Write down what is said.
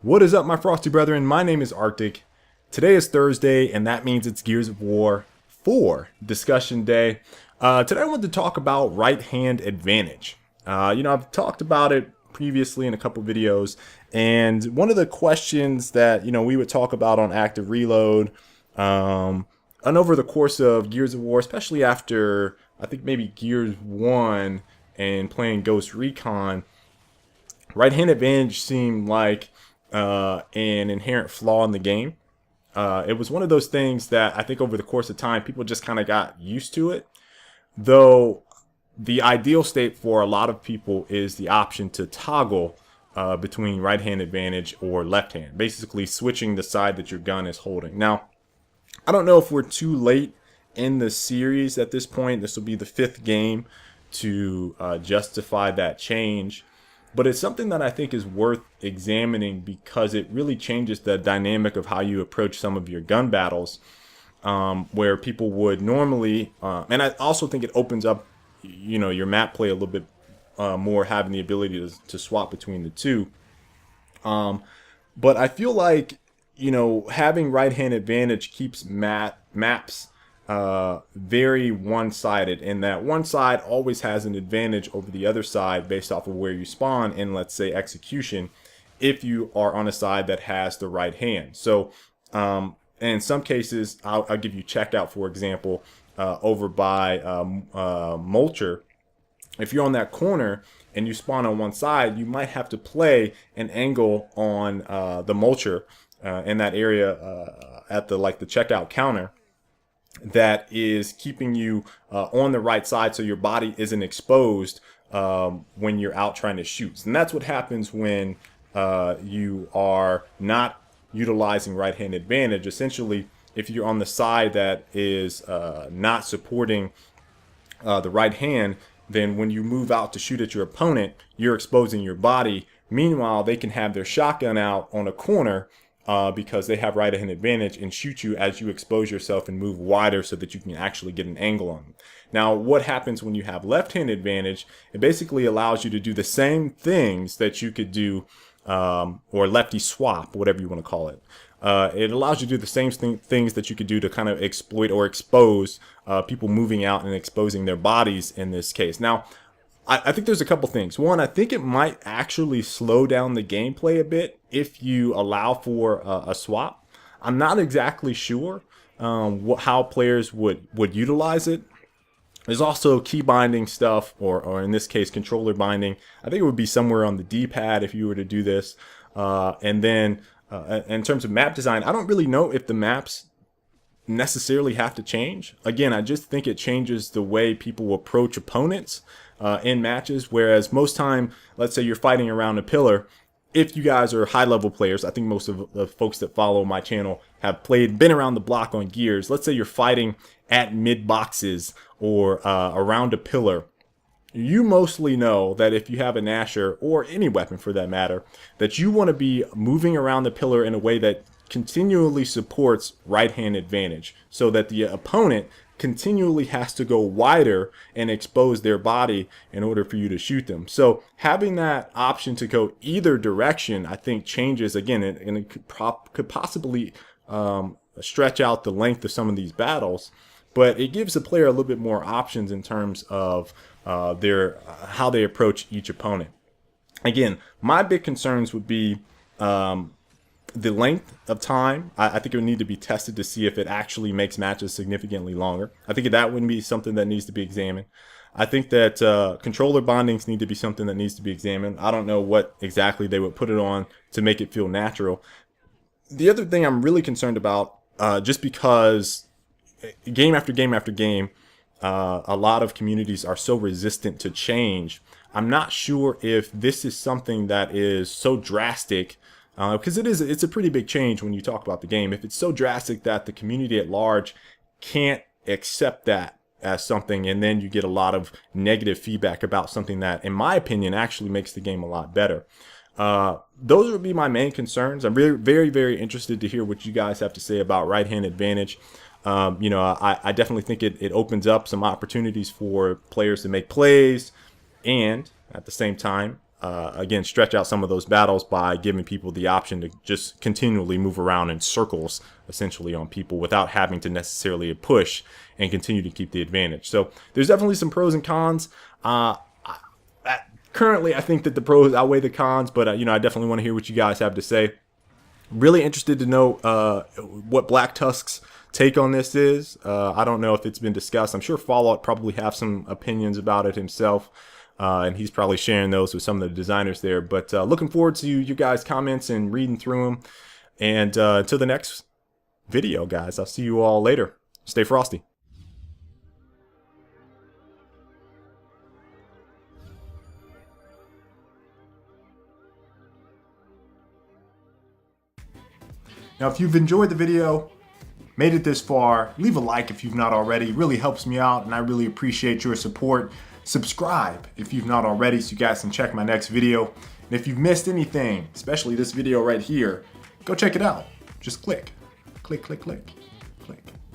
What is up, my frosty brethren? My name is Arctic. Today is Thursday, and that means it's Gears of War 4 discussion day. Today I wanted to talk about right hand advantage. I've talked about it previously in a couple videos, and one of the questions that we would talk about on Active Reload, and over the course of Gears of War, especially after I think maybe Gears 1 and playing Ghost Recon, right hand advantage seemed like an inherent flaw in the game. It was one of those things that I think over the course of time, people just kind of got used to it. Though the ideal state for a lot of people is the option to toggle between right hand advantage or left hand, basically switching the side that your gun is holding. Now, I don't know if we're too late in the series at this point. This will be the 5th game to justify that change. But it's something that I think is worth examining because it really changes the dynamic of how you approach some of your gun battles, where people would normally, and I also think it opens up, your map play a little bit more, having the ability to swap between the two. But I feel like, having right hand advantage keeps maps very one-sided, in that one side always has an advantage over the other side based off of where you spawn in, let's say, execution, if you are on a side that has the right hand. So in some cases, I'll give you checkout, for example, over by Mulcher. If you're on that corner and you spawn on one side, you might have to play an angle on the Mulcher in that area at the checkout counter, that is keeping you on the right side so your body isn't exposed when you're out trying to shoot. And that's what happens when you are not utilizing right hand advantage. Essentially, if you're on the side that is not supporting the right hand, then when you move out to shoot at your opponent, you're exposing your body. Meanwhile, they can have their shotgun out on a corner because they have right hand advantage and shoot you as you expose yourself and move wider so that you can actually get an angle on them. Now, what happens when you have left hand advantage? It basically allows you to do the same things that you could do, or lefty swap, whatever you want to call it. It allows you to do the same things that you could do to kind of exploit or expose people moving out and exposing their bodies in this case. Now, I think there's a couple things. One, I think it might actually slow down the gameplay a bit if you allow for a swap. I'm not exactly sure how players would utilize it. There's also key binding stuff, or in this case, controller binding. I think it would be somewhere on the D-pad if you were to do this. And then in terms of map design, I don't really know if the maps necessarily have to change. Again, I just think it changes the way people approach opponents in matches, whereas most time, let's say you're fighting around a pillar, if you guys are high level players, I think most of the folks that follow my channel have been around the block on Gears. Let's say you're fighting at mid boxes or around a pillar. You mostly know that if you have a Nasher, or any weapon for that matter, that you want to be moving around the pillar in a way that continually supports right hand advantage, so that the opponent continually has to go wider and expose their body in order for you to shoot them. So having that option to go either direction, I think, changes again, and it could possibly stretch out the length of some of these battles. But it gives the player a little bit more options in terms of how they approach each opponent. Again, my big concerns would be the length of time. I think it would need to be tested to see if it actually makes matches significantly longer. I think that would be something that needs to be examined. I think that controller bindings need to be something that needs to be examined. I don't know what exactly they would put it on to make it feel natural. The other thing I'm really concerned about, just because game after game after game, a lot of communities are so resistant to change. I'm not sure if this is something that is so drastic, because it's a pretty big change when you talk about the game. If it's so drastic that the community at large can't accept that as something, and then you get a lot of negative feedback about something that, in my opinion, actually makes the game a lot better. Those would be my main concerns. I'm very, very, very interested to hear what you guys have to say about right hand advantage. I definitely think it opens up some opportunities for players to make plays, and at the same time, again, stretch out some of those battles by giving people the option to just continually move around in circles, essentially, on people without having to necessarily push and continue to keep the advantage. So there's definitely some pros and cons. Currently, I think that the pros outweigh the cons, but I definitely want to hear what you guys have to say. Really interested to know what Black Tusk's take on this is. I don't know if it's been discussed. I'm sure Fallout probably have some opinions about it himself, and he's probably sharing those with some of the designers there. But looking forward to you guys' comments and reading through them. And until the next video, guys, I'll see you all later. Stay frosty. Now, if you've enjoyed the video, made it this far, leave a like if you've not already. It really helps me out, and I really appreciate your support. Subscribe if you've not already so you guys can check my next video. And if you've missed anything, especially this video right here, go check it out. Just click, click, click, click.